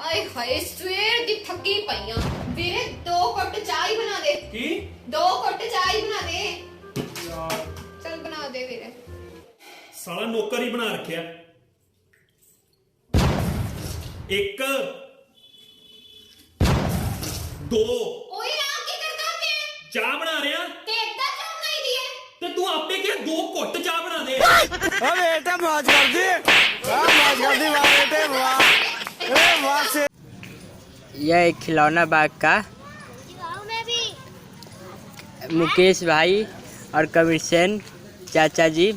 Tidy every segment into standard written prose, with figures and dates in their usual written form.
ਆਏ ਹਾਏ ਸਵੇਰ ਦੀ ਥੱਕੀ ਪਈ ਆ ਵੀਰੇ 2 ਘੁੱਟ ਚਾਹ ਹੀ ਬਣਾ ਦੇ। ਕੀ 2 ਘੁੱਟ ਚਾਹ ਹੀ ਬਣਾ ਦੇ ਯਾਰ, ਚਲ ਬਣਾ ਦੇ ਵੀਰੇ। ਸਾਲਾ ਨੌਕਰ ਹੀ ਬਣਾ ਰੱਖਿਆ। 1 2 ਓਏ ਆ ਕੀ ਕਰਦਾ ਪਿਆ? ਚਾਹ ਬਣਾ ਰਿਹਾ ਤੇ ਏਦਾਂ ਚਾਹ ਬਣਾਈ ਦੀ ਹੈ? ਤੇ ਤੂੰ ਆਪੇ ਕਿਹਾ 2 ਘੁੱਟ ਚਾਹ ਬਣਾ ਦੇ। ओ बेटा मौज कर दी, मौज कर दी वाह बेटे वाह, अरे वाह से। यह एक खिलौना बाग का मुकेश भाई और कबीर सेन चाचा जी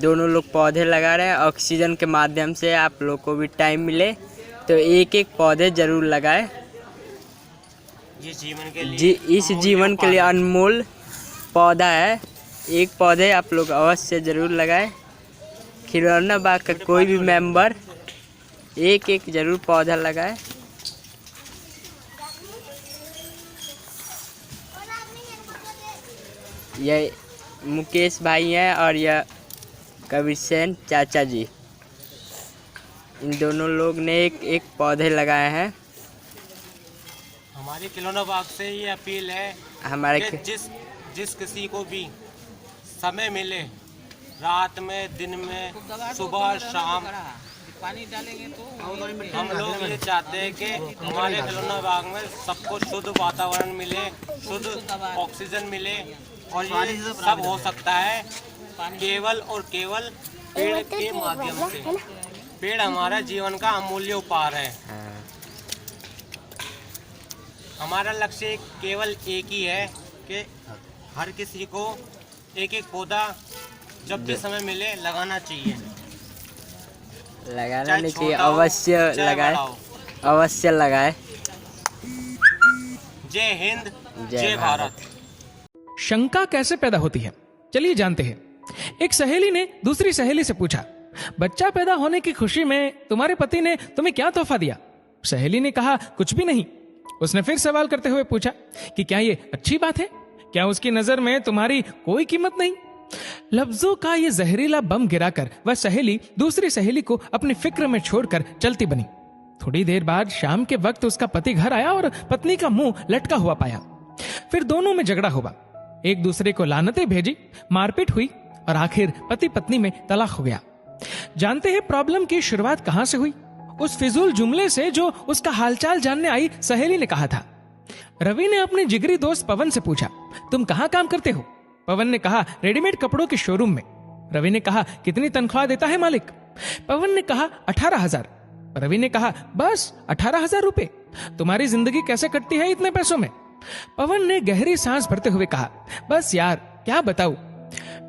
दोनों लोग पौधे लगा रहे हैं। ऑक्सीजन के माध्यम से आप लोग को भी टाइम मिले तो एक एक पौधे जरूर लगाएं। ये जीवन के लिए जी इस जीवन के लिए अनमोल पौधा है। एक पौधे आप लोग अवश्य जरूर लगाएं। खिलौना बाग का कोई भी मेंबर एक एक जरूर पौधा लगाए। यह मुकेश भाई हैं और यह कबीर सेन चाचा जी, इन दोनों लोग ने एक एक पौधे लगाए हैं। हमारी खिलौना बाग से ये अपील है हमारे कि जिस किसी को भी समय मिले, रात में दिन में सुबह शाम, पानी डालेंगे तो हम लोग ये चाहते हैं कि हमारे खिलौना बाग में सबको शुद्ध वातावरण मिले, शुद्ध ऑक्सीजन मिले। और ये सब हो सकता है केवल और केवल पेड़ के माध्यम से। पेड़ हमारा जीवन का अमूल्य उपहार है। हमारा लक्ष्य केवल एक ही है कि हर किसी को एक एक पौधा जब भी समय मिले लगाना चाहिए। लगाना चाहे नहीं चाहिए, छोटा हो, अवश्य चाहे लगाए, बड़ा हो। अवश्य लगाए। जय हिंद, जय जय भारत। शंका कैसे पैदा होती है, चलिए जानते हैं। एक सहेली ने दूसरी सहेली से पूछा, बच्चा पैदा होने की खुशी में तुम्हारे पति ने तुम्हें क्या तोहफा दिया? सहेली ने कहा, कुछ भी नहीं। उसने फिर सवाल करते हुए पूछा कि क्या ये अच्छी बात है? क्या उसकी नजर में तुम्हारी कोई कीमत नहीं? लफ्जों का ये जहरीला बम गिराकर वह सहेली दूसरी सहेली को अपनी फिक्र में छोड़कर चलती बनी। थोड़ी देर बाद शाम के वक्त उसका पति घर आया और पत्नी का मुंह लटका हुआ पाया। फिर दोनों में झगड़ा हुआ, एक दूसरे को लानतें भेजी, मारपीट हुई और आखिर पति पत्नी में तलाक हो गया। जानते हैं प्रॉब्लम की शुरुआत कहां से हुई? उस फिजूल जुमले से जो उसका हालचाल जानने आई सहेली ने कहा था। रवि ने अपने जिगरी दोस्त पवन से पूछा, तुम कहां काम करते हो? पवन ने कहा, रेडीमेड कपड़ों के शोरूम में। रवि ने कहा, कितनी तनख्वाह देता है मालिक? पवन ने कहा, 18,000। रवि ने कहा, बस 18,000 रुपए? तुम्हारी जिंदगी कैसे कटती है इतने पैसों में? पवन ने गहरी सांस भरते हुए कहा, बस यार क्या बताऊं।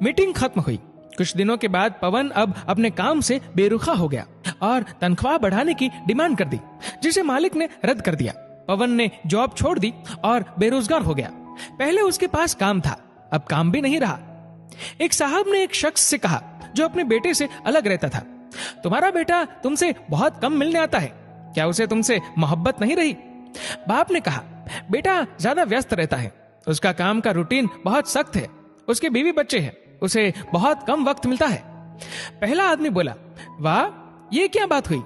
मीटिंग खत्म हुई। कुछ दिनों के बाद पवन अब अपने काम से बेरुखा हो गया और तनख्वाह बढ़ाने की डिमांड कर दी, जिसे मालिक ने रद्द कर दिया। पवन ने जॉब छोड़ दी और बेरोजगार हो गया। पहले उसके पास काम था, अब काम भी नहीं रहा। एक साहब ने एक शख्स से कहा जो अपने बेटे से अलग रहता था, तुम्हारा बेटा तुमसे बहुत कम मिलने आता है, क्या उसे तुमसे मोहब्बत नहीं रही? बाप ने कहा, बेटा ज्यादा व्यस्त रहता है, उसका काम का रूटीन बहुत सख्त है, उसके बीवी बच्चे हैं, उसे बहुत कम वक्त मिलता है। पहला आदमी बोला, वाह ये क्या बात हुई,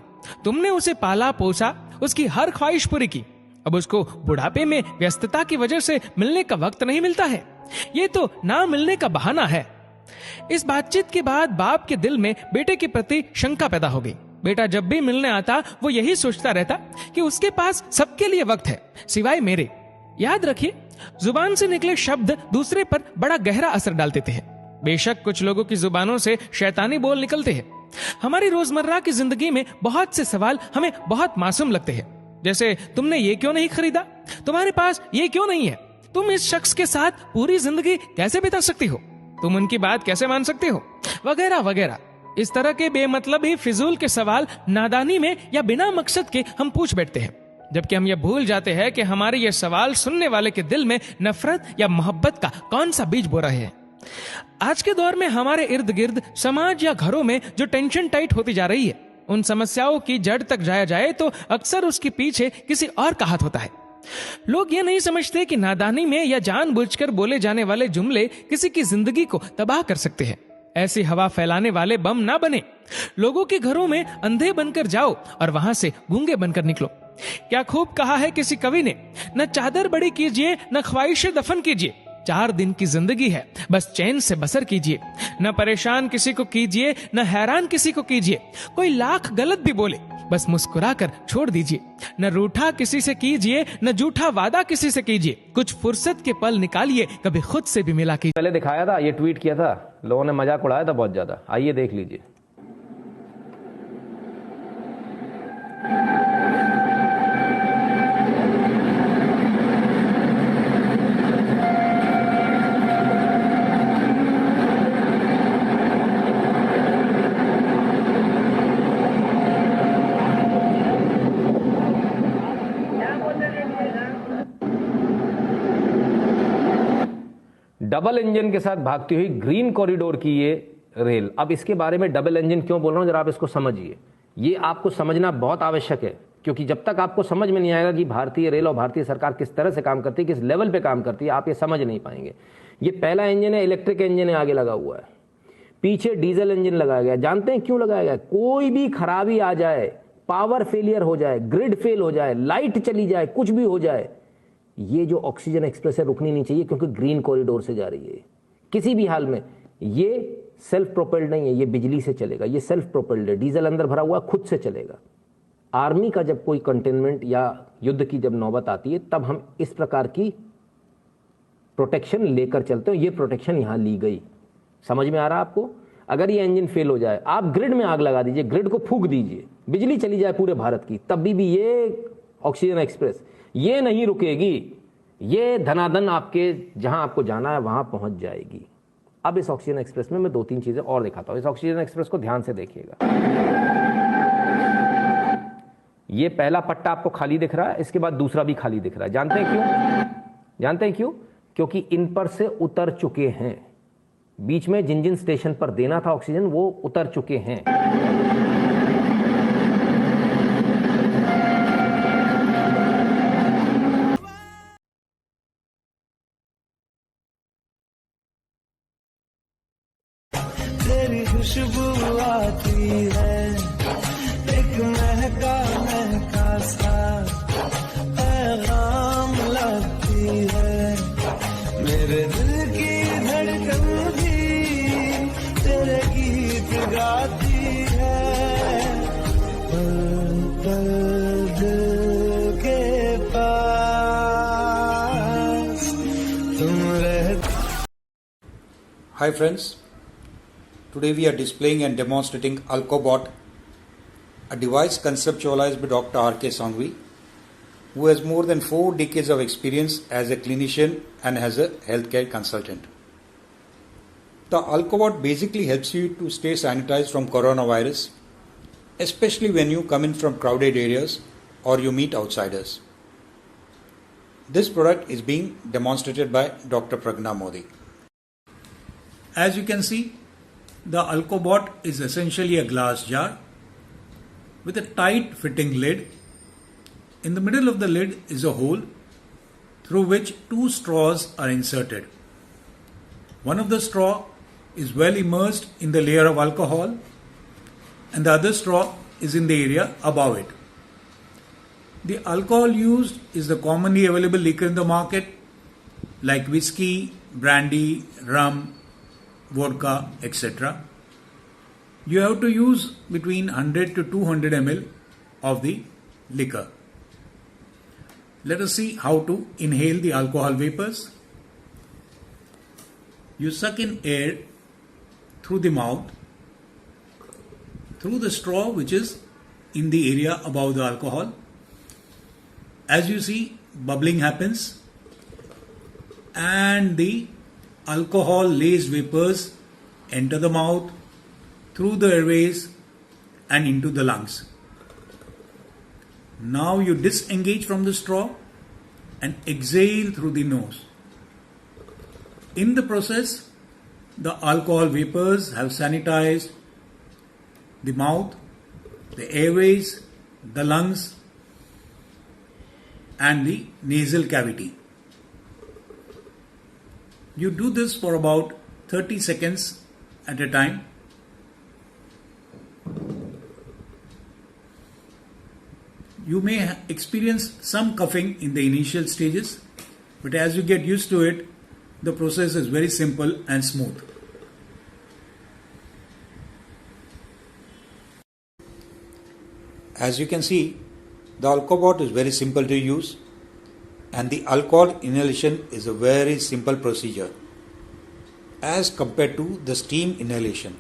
तुमने उसे पाला पोसा, उसकी हर ख्वाहिश पूरी की, अब उसको बुढ़ापे में व्यस्तता की वजह से मिलने का वक्त नहीं मिलता है, ये तो ना मिलने का बहाना है। इस बातचीत के बाद बाप के दिल में बेटे के प्रति शंका पैदा हो गई। बेटा जब भी मिलने आता वो यही सोचता रहता कि उसके पास सबके लिए वक्त है सिवाय मेरे। याद रखिए, जुबान से निकले शब्द दूसरे पर बड़ा गहरा असर डाल देते हैं। बेशक कुछ लोगों की जुबानों से शैतानी बोल निकलते हैं। हमारी रोजमर्रा की जिंदगी में बहुत से सवाल हमें बहुत मासूम लगते हैं, जैसे तुमने ये क्यों नहीं खरीदा, तुम्हारे पास ये क्यों नहीं है, तुम इस शख्स के साथ पूरी जिंदगी कैसे बिता सकती हो, तुम उनकी बात कैसे मान सकते हो, वगैरह वगैरह। इस तरह के बेमतलब ही फिजूल के सवाल नादानी में या बिना मकसद के हम पूछ बैठते हैं, जबकि हम ये भूल जाते हैं कि हमारे ये सवाल सुनने वाले के दिल में नफरत या मोहब्बत का कौन सा बीज बो रहे हैं। आज के दौर में हमारे इर्द गिर्द समाज या घरों में जो टेंशन टाइट होती जा रही है, उन समस्याओं की जड़ तक जाया जाए तो अक्सर उसके पीछे किसी और का हाथ होता है। लोग ये नहीं समझते कि नादानी में या जानबूझकर बोले जाने वाले जुमले किसी की जिंदगी को तबाह कर सकते हैं। ऐसी हवा फैलाने वाले बम ना बने। लोगों के घरों में अंधे बनकर जाओ और वहां से गूंगे बनकर निकलो। क्या खूब कहा है किसी कवि ने, न चादर बड़ी कीजिए न ख्वाहिशें दफन कीजिए, 4 दिन की जिंदगी है बस चैन से बसर कीजिए। न परेशान किसी को कीजिए न हैरान किसी को कीजिए, कोई लाख गलत भी बोले बस मुस्कुरा कर छोड़ दीजिए। न रूठा किसी से कीजिए न झूठा वादा किसी से कीजिए, कुछ फुर्सत के पल निकालिए, कभी खुद से भी मिला कीजिए। पहले दिखाया था, ये ट्वीट किया था, लोगों ने मजाक उड़ाया था बहुत ज्यादा। आइए देख लीजिए। डबल इंजन के साथ भागती हुई ग्रीन कॉरिडोर की ये रेल। अब इसके बारे में डबल इंजन क्यों बोल रहा हूं, जरा आप इसको समझिए। ये आपको समझना बहुत आवश्यक है, क्योंकि जब तक आपको समझ में नहीं आएगा कि भारतीय रेल और भारतीय सरकार किस तरह से काम करती है, किस लेवल पे काम करती है, आप ये समझ नहीं पाएंगे। ये पहला इंजन है, इलेक्ट्रिक इंजन है, आगे लगा हुआ है, पीछे डीजल इंजन लगाया गया। जानते हैं क्यों लगाया गया? कोई भी खराबी आ जाए, पावर फेलियर हो जाए, ग्रिड फेल हो जाए, लाइट चली जाए, कुछ भी हो जाए, ये जो ऑक्सीजन एक्सप्रेस है रुकनी नहीं चाहिए, क्योंकि ग्रीन कॉरिडोर से जा रही है किसी भी हाल में। ये सेल्फ प्रोपेल्ड नहीं है, ये बिजली से चलेगा, ये सेल्फ प्रोपेल्ड है, डीजल अंदर भरा हुआ खुद से चलेगा। आर्मी का जब कोई कंटेनमेंट या युद्ध की जब नौबत आती है, तब हम इस प्रकार की प्रोटेक्शन लेकर चलते हैं। ये प्रोटेक्शन यहां ली गई। समझ में आ रहा है आपको? अगर ये इंजन फेल हो जाए, आप ग्रिड में आग लगा दीजिए, ग्रिड को फूंक दीजिए, बिजली चली जाए पूरे भारत की, तब भी ये ऑक्सीजन एक्सप्रेस ये नहीं रुकेगी। ये धनाधन आपके जहां आपको जाना है वहां पहुंच जाएगी। अब इस ऑक्सीजन एक्सप्रेस में मैं 2-3 चीजें और दिखाता हूं। इस ऑक्सीजन एक्सप्रेस को ध्यान से देखिएगा। ये पहला पट्टा आपको खाली दिख रहा है, इसके बाद दूसरा भी खाली दिख रहा है। जानते हैं क्यों? जानते हैं क्यों? क्योंकि इन पर से उतर चुके हैं। बीच में जिन जिन स्टेशन पर देना था ऑक्सीजन, वो उतर चुके हैं। तेरी खुशबू आती है, एक महका महका सा पैगाम लगती है, मेरे दिल की धड़कन भी तेरे गीत गाती है, पल पल दिल के पास तुम रहते। Hi friends, today we are displaying and demonstrating AlcoBot, a device conceptualized by Dr. R.K. Sanghvi, who has more than 4 decades of experience as a clinician and as a healthcare consultant. The AlcoBot basically helps you to stay sanitized from coronavirus, especially when you come in from crowded areas or you meet outsiders. This product is being demonstrated by Dr. Pragna Modi. As you can see, the AlcoBot is essentially a glass jar with a tight fitting lid. In the middle of the lid is a hole through which 2 straws are inserted. One of the straw is well immersed in the layer of alcohol and the other straw is in the area above it. The alcohol used is the commonly available liquor in the market like whiskey, brandy, rum, vodka, etc. You have to use between 100 to 200 ml of the liquor. Let us see how to inhale the alcohol vapors. You suck in air through the mouth, through the straw which is in the area above the alcohol. As you see, bubbling happens and the alcohol laced vapors enter the mouth, through the airways and into the lungs. Now you disengage from the straw and exhale through the nose. In the process, the alcohol vapors have sanitized the mouth, the airways, the lungs and the nasal cavity. You do this for about 30 seconds at a time. You may experience some coughing in the initial stages, but as you get used to it, the process is very simple and smooth. As you can see, the Alcobot is very simple to use, and the alcohol inhalation is a very simple procedure as compared to the steam inhalation.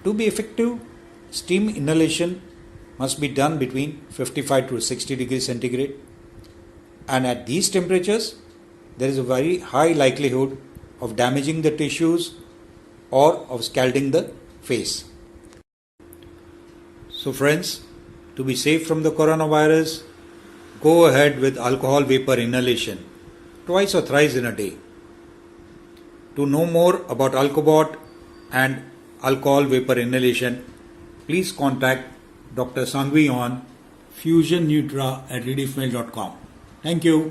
To be effective, steam inhalation must be done between 55 to 60 degrees centigrade, and at these temperatures there is a very high likelihood of damaging the tissues or of scalding the face. So friends, to be safe from the coronavirus, go ahead with alcohol vapor inhalation twice or thrice in a day. To know more about Alcobot and alcohol vapor inhalation, please contact Dr. Sanghvi on fusionnutra@rediffmail.com. Thank you.